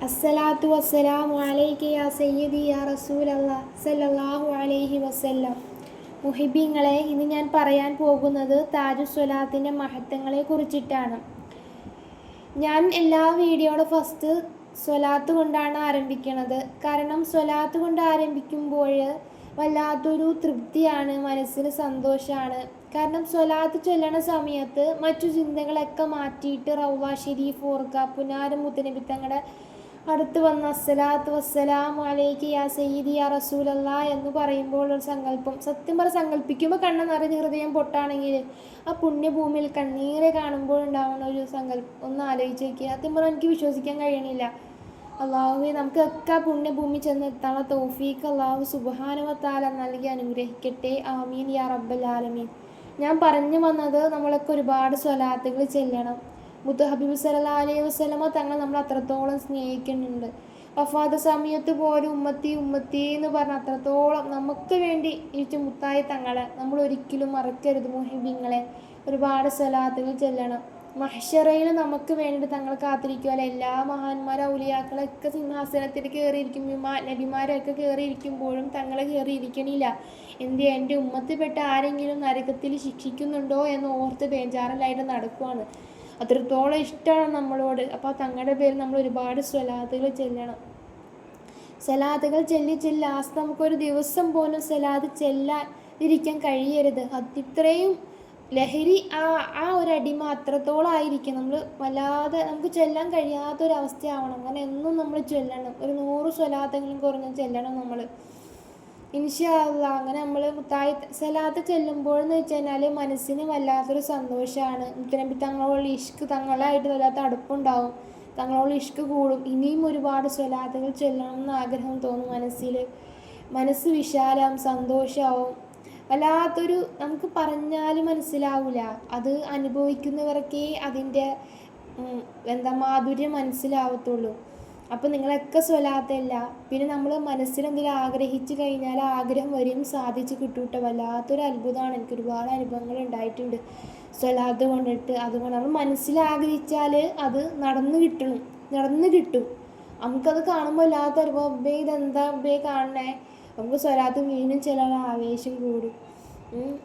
അസ്സലാത്തു വസ്സലാമു അലൈക യാ സയ്യിദി യാ റസൂലല്ലാഹ് സല്ലല്ലാഹു അലൈഹി വസല്ലം. മുഹിബീങ്ങളെ, ഇന്ന് ഞാൻ പറയാൻ പോകുന്നത് താജുസ്വലാത്തിൻ്റെ മഹത്വങ്ങളെ കുറിച്ചിട്ടാണ്. ഞാൻ എല്ലാ വീഡിയോയുടെ ഫസ്റ്റ് സ്വലാത്ത് കൊണ്ടാണ് ആരംഭിക്കുന്നത്. കാരണം സ്വലാത്ത് കൊണ്ട് ആരംഭിക്കുമ്പോൾ വല്ലാത്തൊരു തൃപ്തിയാണ്, മനസ്സിന് സന്തോഷമാണ്. കാരണം സ്വലാത്ത് ചൊല്ലണ സമയത്ത് മറ്റു ചിന്തകളൊക്കെ മാറ്റിയിട്ട് റൗള ഷരീഫ് ഓർക്കുക, പുനാരം മുത്തനബി തങ്ങളുടെ അടുത്ത് വന്ന് അസ്സലാത്തു വസ്സലാമു അലൈക യാ സയ്യിദി യാ റസൂലല്ലാഹ് എന്ന് പറയുമ്പോൾ ഒരു സങ്കല്പം, സത്യം പറഞ്ഞ് സങ്കല്പിക്കുമ്പോൾ കണ്ണ് നിറഞ്ഞ് ഹൃദയം പൊട്ടാണെങ്കിൽ ആ പുണ്യഭൂമിയിൽ കണ്ണീരെ കാണുമ്പോൾ ഉണ്ടാവുന്ന ഒരു സങ്കല്പം ഒന്ന് ആലോചിച്ച് നോക്കിയാൽ സത്യം പറഞ്ഞാൽ എനിക്ക് വിശ്വസിക്കാൻ കഴിയണില്ല. അള്ളാഹുവെ, നമുക്കൊക്കെ പുണ്യഭൂമി ചെന്നെത്താനുള്ള തൗഫീഖ് അള്ളാഹു സുബ്ഹാനഹു വ തആല നൽകി അനുഗ്രഹിക്കട്ടെ. ആമീൻ യാ റബ്ബൽ ആലമീൻ. ഞാൻ പറഞ്ഞു വന്നത്, നമ്മളൊക്കെ ഒരുപാട് സ്വലാത്തുകൾ ചെല്ലണം. മുത്ത് ഹബീബ് സല്ലല്ലാഹു അലൈഹി വസല്ലമ തങ്ങൾ നമ്മൾ അത്രത്തോളം സ്നേഹിക്കുന്നുണ്ട്. വഫാത്ത് സമയത്ത് പോലും ഉമ്മത്തി ഉമ്മത്തി എന്ന് പറഞ്ഞ അത്രത്തോളം നമുക്ക് വേണ്ടി ഇരിച്ച മുത്തായ തങ്ങളെ നമ്മൾ ഒരിക്കലും മറക്കരുത്. മുഹിബീങ്ങളെ, ഒരുപാട് സ്വലാത്തുകൾ ചെല്ലണം. മഹ്ശറയിൽ നമുക്ക് വേണ്ടിയിട്ട് തങ്ങൾ കാത്തിരിക്കുമല്ലോ. എല്ലാ മഹാന്മാരും ഔലിയാക്കളൊക്കെ സിംഹാസനത്തിൽ കയറിയിരിക്കും, നബിമാരൊക്കെ കയറിയിരിക്കുമ്പോഴും തങ്ങൾ കയറിയിരിക്കണില്ല. എൻ്റെ ഉമ്മത്തിൽപ്പെട്ട ആരെങ്കിലും നരകത്തിൽ ശിക്ഷിക്കുന്നുണ്ടോ എന്ന് ഓർത്ത് ബേജാറിലായിട്ട് നടക്കുവാണ്. അത്രത്തോളം ഇഷ്ടമാണ് നമ്മളോട്. അപ്പോൾ തങ്ങളുടെ പേരിൽ നമ്മൾ ഒരുപാട് സ്വലാത്തുകൾ ചെല്ലണം. സ്വലാത്തുകൾ ചെല്ലി ലാസ്റ്റ് നമുക്കൊരു ദിവസം പോലും സ്വലാത്ത് ചെല്ലാതിരിക്കാൻ കഴിയരുത്. ഇത്രയും ലഹരി ആ ഒരു അടിമ അത്രത്തോളം ആയിരിക്കും. നമ്മൾ വല്ലാതെ നമുക്ക് ചെല്ലാൻ കഴിയാത്തൊരവസ്ഥയാവണം. അങ്ങനെ എന്നും നമ്മൾ ചെല്ലണം. ഒരു 100 സ്വലാത്തെങ്കിലും കുറഞ്ഞ് ചെല്ലണം നമ്മൾ, ഇൻഷാ അല്ലാഹ്. അങ്ങനെ നമ്മൾ മുത്തായി സ്വലാത്ത് ചെല്ലുമ്പോഴെന്ന് വെച്ച് കഴിഞ്ഞാൽ മനസ്സിന് വല്ലാത്തൊരു സന്തോഷമാണ്. മുത്തനബി തങ്ങളോടുള്ള ഇഷ്ക്, തങ്ങളായിട്ട് വല്ലാത്ത അടുപ്പുണ്ടാവും, തങ്ങളോടുള്ള ഇഷ്ക് കൂടും. ഇനിയും ഒരുപാട് സ്വലാത്തുകൾ ചെല്ലണം എന്ന് ആഗ്രഹം തോന്നും മനസ്സിൽ. മനസ്സ് വിശാലം, സന്തോഷമാവും. വല്ലാത്തൊരു, നമുക്ക് പറഞ്ഞാൽ മനസ്സിലാവില്ല. അത് അനുഭവിക്കുന്നവർക്കേ അതിൻ്റെ മാധുര്യം മനസ്സിലാവത്തുള്ളൂ. അപ്പോൾ നിങ്ങളൊക്കെ സ്വലാത്തല്ല. പിന്നെ നമ്മൾ മനസ്സിലെന്തെങ്കിലും ആഗ്രഹിച്ച് കഴിഞ്ഞാൽ ആഗ്രഹം വരും, സാധിച്ച് കിട്ടൂട്ടോ. വല്ലാത്തൊരു അത്ഭുതമാണ്. എനിക്ക് ഒരുപാട് അനുഭവങ്ങൾ ഉണ്ടായിട്ടുണ്ട് സ്വലാത്ത് കൊണ്ടിട്ട്. അതുകൊണ്ട് നമ്മൾ മനസ്സിലാഗ്രഹിച്ചാൽ അത് നടന്നു കിട്ടും. നമുക്കത് കാണുമ്പോൾ വല്ലാത്ത അനുഭവം, ഇതെന്താ കാണണേ, നമുക്ക് സ്വലാത്ത് വീണ്ടും ചില ആവേശം കൂടും.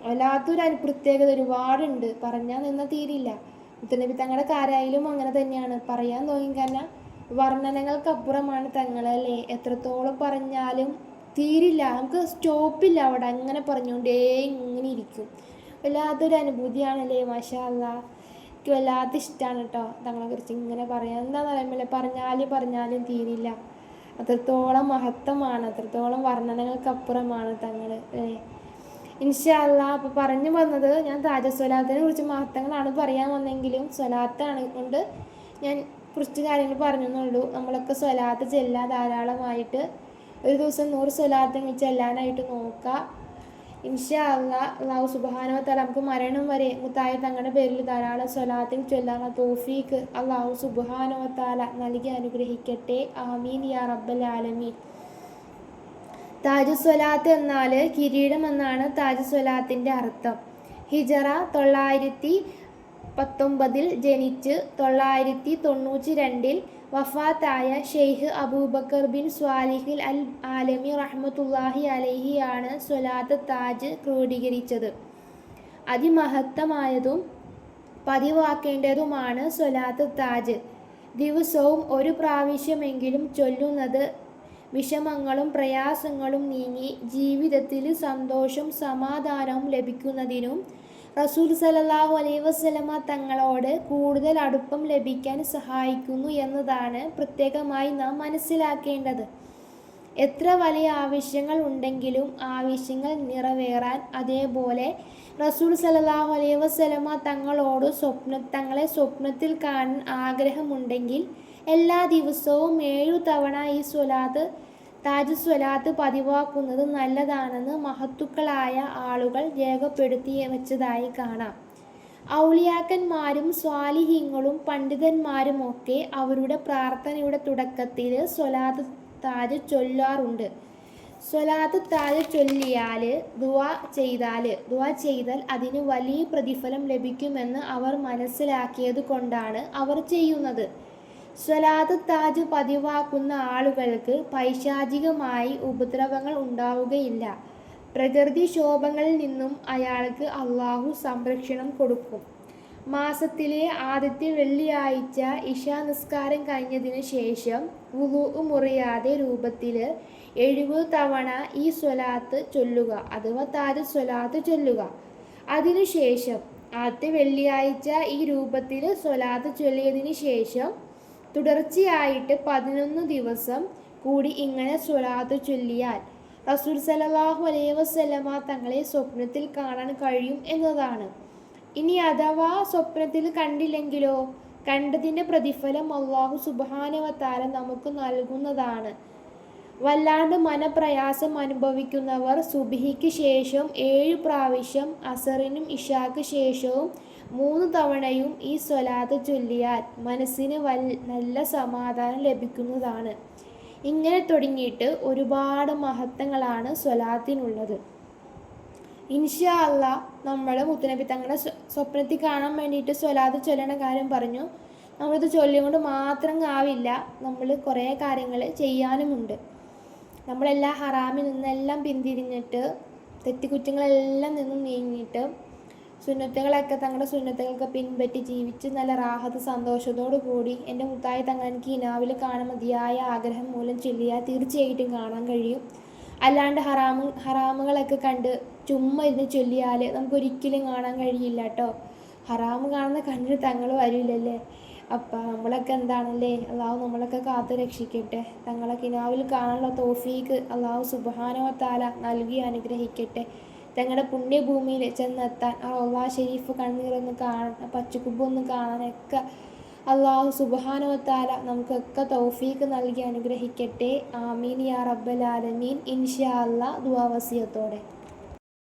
വല്ലാത്തൊരു പ്രത്യേകത ഒരുപാടുണ്ട്, പറഞ്ഞാൽ നിന്നാൽ തീരില്ല. മുത്തനബി തങ്ങളുടെ കാര്യമായാലും അങ്ങനെ തന്നെയാണ്. പറയാൻ തോന്നി കാരണം വർണ്ണനകൾക്കപ്പുറമാണ് തങ്ങളല്ലേ. എത്രത്തോളം പറഞ്ഞാലും തീരില്ല, നമുക്ക് സ്റ്റോപ്പില്ല അവിടെ. അങ്ങനെ പറഞ്ഞുകൊണ്ടേ ഇങ്ങനെ ഇരിക്കും. വല്ലാത്തൊരു അനുഭൂതിയാണല്ലേ. മാഷാ അല്ലാഹ്, എനിക്ക് വല്ലാത്ത ഇഷ്ടമാണ് കേട്ടോ തങ്ങളെക്കുറിച്ച് ഇങ്ങനെ പറയാൻ. എന്താണെന്ന് പറയുമ്പോൾ പറഞ്ഞാലും തീരില്ല. അത്രത്തോളം മഹത്വമാണ്, അത്രത്തോളം വർണ്ണനകൾക്കപ്പുറമാണ് തങ്ങൾ. ഇൻഷാ അല്ലാഹ്. അപ്പോൾ പറഞ്ഞു വന്നത്, ഞാൻ താജസ്വലാത്തിനെ കുറിച്ച് മഹത്വങ്ങളാണ് പറയാൻ വന്നെങ്കിലും സ്വലാത്താണ് കൊണ്ട് ഞാൻ കുറച്ച് കാര്യങ്ങൾ പറഞ്ഞെന്നുള്ളൂ. നമ്മളൊക്കെ സ്വലാത്ത് ചെല്ലാൻ ധാരാളമായിട്ട് ഒരു ദിവസം 100 സ്വലാത്ത് ചെല്ലാനായിട്ട് നോക്കുക. ഇൻഷാ അല്ലാഹ്. അല്ലാഹു സുബ്ഹാനഹു വ തആല നമുക്ക് മരണം വരെ മുത്തായ തങ്ങളുടെ പേരിൽ ധാരാളം സ്വലാത്തിൽ ചൊല്ലാനുള്ള തൗഫീഖ് അല്ലാഹു സുബ്ഹാനഹു വ തആല നൽകി അനുഗ്രഹിക്കട്ടെ. ആമീൻ യാ റബ്ബൽ ആലമീൻ. താജുസ്വലാത്ത് എന്നാൽ കിരീടം എന്നാണ് താജുസ്വലാത്തിൻ്റെ അർത്ഥം. ഹിജറ 919 ജനിച്ച് 992 വഫാത്തായ ഷെയ്ഖ് അബൂബക്കർ ബിൻ സ്വാലിഹിൽ അൽ ആലമി റഹ്മത്തുള്ളാഹി അലൈഹിയാണ് സ്വലാത്ത് താജ് ക്രോഡീകരിച്ചത്. അതിമഹത്തമായതും പതിവാക്കേണ്ടതുമാണ് സ്വലാത്ത് താജ്. ദിവസവും ഒരു പ്രാവശ്യമെങ്കിലും ചൊല്ലുന്നത് വിഷമങ്ങളും പ്രയാസങ്ങളും നീങ്ങി ജീവിതത്തിൽ സന്തോഷം സമാധാനവും ലഭിക്കുന്നതിനും റസൂൽ സല്ലല്ലാഹു അലൈഹി വസല്ലമ തങ്ങളോട് കൂടുതൽ അടുപ്പം ലഭിക്കാൻ സഹായിക്കുന്നു എന്നതാണ് പ്രത്യേകമായി നാം മനസ്സിലാക്കേണ്ടത്. എത്ര വലിയ ആവശ്യങ്ങൾ ഉണ്ടെങ്കിലും ആവശ്യങ്ങൾ നിറവേറാൻ അതേപോലെ റസൂൽ സല്ലല്ലാഹു അലൈഹി വസല്ലമ തങ്ങളോട് തങ്ങളെ സ്വപ്നത്തിൽ കാണാൻ ആഗ്രഹമുണ്ടെങ്കിൽ എല്ലാ ദിവസവും 7 തവണ ഈ താജ് സ്വലാത്ത് പതിവാക്കുന്നത് നല്ലതാണെന്ന് മഹത്തുക്കളായ ആളുകൾ രേഖപ്പെടുത്തി വെച്ചതായി കാണാം. ഔലിയാക്കന്മാരും സ്വാലിഹീങ്ങളും പണ്ഡിതന്മാരുമൊക്കെ അവരുടെ പ്രാർത്ഥനയുടെ തുടക്കത്തിൽ സ്വലാത്ത് താജ് ചൊല്ലാറുണ്ട്. സ്വലാത്ത് താജ് ചൊല്ലിയാൽ ദുആ ചെയ്താൽ അതിന് വലിയ പ്രതിഫലം ലഭിക്കുമെന്ന് അവർ മനസ്സിലാക്കിയത് കൊണ്ടാണ് അവർ ചെയ്യുന്നത്. സ്വലാത്ത് താജ് പതിവാക്കുന്ന ആളുകൾക്ക് പൈശാചികമായി ഉപദ്രവങ്ങൾ ഉണ്ടാവുകയില്ല. പ്രകൃതിക്ഷോഭങ്ങളിൽ നിന്നും അയാൾക്ക് അള്ളാഹു സംരക്ഷണം കൊടുക്കും. മാസത്തിലെ ആദ്യത്തെ വെള്ളിയാഴ്ച ഇശാ നിസ്കാരം കഴിഞ്ഞതിന് ശേഷം വുളൂഉ മുറിയാതെ രൂപത്തിൽ 70 തവണ ഈ സ്വലാത്ത് ചൊല്ലുക അഥവാ താജ് സ്വലാത്ത് ചൊല്ലുക. അതിനുശേഷം ആദ്യത്തെ വെള്ളിയാഴ്ച ഈ രൂപത്തിൽ സ്വലാത്ത് ചൊല്ലിയതിന് ശേഷം തുടർച്ചയായിട്ട് 11 ദിവസം കൂടി ഇങ്ങനെ സ്വലാത്ത് ചൊല്ലിയാൽ റസൂൽ സല്ലല്ലാഹു അലൈഹി വസല്ലമ തങ്ങളെ സ്വപ്നത്തിൽ കാണാൻ കഴിയും എന്നതാണ്. ഇനി അഥവാ സ്വപ്നത്തിൽ കണ്ടില്ലെങ്കിലോ? കണ്ടതിൻ്റെ പ്രതിഫലം അല്ലാഹു സുബ്ഹാനഹു വ തആല നമുക്ക് നൽകുന്നതാണ്. വല്ലാണ്ട് മനപ്രയാസം അനുഭവിക്കുന്നവർ സുബ്ഹിക്ക് ശേഷം 7 പ്രാവശ്യം, അസറിനും ഇശാക്ക് ശേഷവും 3 തവണയും ഈ സ്വലാത്ത് ചൊല്ലിയാൽ മനസ്സിന് നല്ല സമാധാനം ലഭിക്കുന്നതാണ്. ഇങ്ങനെ തുടങ്ങിയിട്ട് ഒരുപാട് മഹത്വങ്ങളാണ് സ്വലാത്തിനുള്ളത്. ഇൻഷാ അല്ലാ നമ്മൾ മുത്തുനബി തങ്ങളെ സ്വപ്നത്തിൽ കാണാൻ വേണ്ടിയിട്ട് സ്വലാത്ത് ചൊല്ലണ കാര്യം പറഞ്ഞു. നമ്മളിത് ചൊല്ലിക്കൊണ്ട് മാത്രം ആവില്ല, നമ്മൾ കുറേ കാര്യങ്ങൾ ചെയ്യാനുമുണ്ട്. നമ്മളെല്ലാം ഹറാമിൽ നിന്നെല്ലാം പിന്തിരിഞ്ഞിട്ട് തെറ്റുകുറ്റങ്ങളെല്ലാം നിന്നും നീങ്ങിയിട്ട് സുന്നത്തുകളൊക്കെ തങ്ങളുടെ സുന്നത്തുകളൊക്കെ പിൻപറ്റി ജീവിച്ച് നല്ല റാഹത്ത് സന്തോഷത്തോടു കൂടി എൻ്റെ മുത്തായി തങ്ങൾ എനിക്ക് ഇനാവിൽ കാണാൻ മതിയായ ആഗ്രഹം മൂലം ചൊല്ലിയാൽ തീർച്ചയായിട്ടും കാണാൻ കഴിയും. അല്ലാണ്ട് ഹറാമുകളൊക്കെ കണ്ട് ചുമ്മാ ഇരുന്ന് ചൊല്ലിയാൽ നമുക്കൊരിക്കലും കാണാൻ കഴിയില്ല കേട്ടോ. ഹറാമ് കാണുന്ന കണ്ണിന് തങ്ങൾ വരില്ലല്ലേ. അപ്പം നമ്മളൊക്കെ എന്താണല്ലേ, അള്ളാഹു നമ്മളൊക്കെ കാത്തു രക്ഷിക്കട്ടെ. തങ്ങളെ കിനാവിൽ കാണാനുള്ള തൗഫീക്ക് അള്ളാഹു സുബ്ഹാനഹു വ തആല നൽകി അനുഗ്രഹിക്കട്ടെ. തങ്ങളുടെ പുണ്യഭൂമിയിൽ ചെന്നെത്താൻ ആ റൗള ഷരീഫ് കണ്ണീരൊന്ന് കാണാൻ, ആ പച്ചക്കുബൊന്ന് കാണാനൊക്കെ അള്ളാഹു സുബ്ഹാനഹു വ തആല നമുക്കൊക്കെ തൗഫീക്ക് നൽകി അനുഗ്രഹിക്കട്ടെ. ആമീൻ യാ റബ്ബൽ ആലമീൻ. ഇൻഷാ അല്ലാ ദുആ വസിയത്തോടെ.